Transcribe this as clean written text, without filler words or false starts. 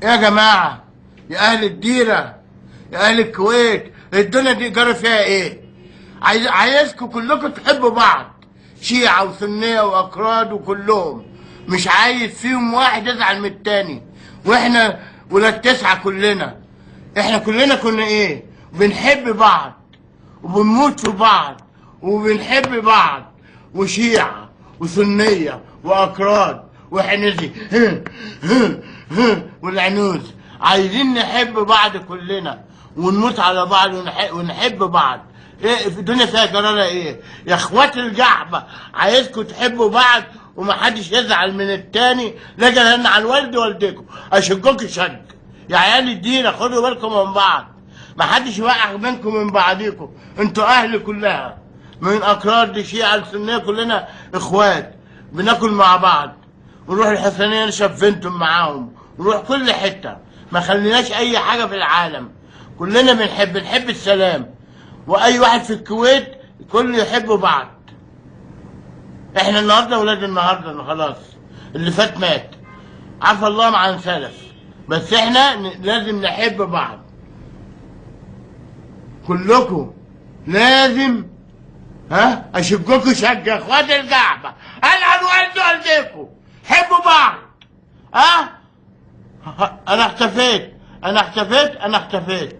يا جماعة، يا أهل الديرة، يا أهل الكويت، الدنيا دي جرى فيها إيه؟ عايزكم كلكم تحبوا بعض، شيعة وسنية وأكراد وكلهم، مش عايز فيهم واحد يزعل من التاني. وإحنا ولاد تسعة كلنا، إحنا كلنا كنا إيه؟ بنحب بعض وبنموت في بعض وبنحب بعض، وشيعة وسنية وأكراد وحنزي والعنوز، عايزين نحب بعض كلنا ونموت على بعض ونحب بعض. ايه في الدنيا فيها جرالة ايه؟ يا اخوات الجحبة، عايزكم تحبوا بعض ومحدش يزعل من التاني. لجل انا على والدي والدكم اشجوك شج. يا عيال الديرة خدوا بالكم من بعض، محدش يوقع بينكم من بعضيكم، انتوا اهل كلها، من اكراد لشيعة لسنية كلنا اخوات، بناكل مع بعض ونروح الحسنية نشرب فينتم معاهم ونروح كل حتة، ما خليناش اي حاجة في العالم، كلنا بنحب السلام، واي واحد في الكويت كله يحب بعض. احنا النهارده ولاد النهارده خلاص، اللي فات مات، عفى الله عن سلف، بس احنا لازم نحب بعض كلكم، لازم اشجكوا شجة اخوات الكعبة، انا عن والدي والديكم حبوا بعض. انا اختفيت.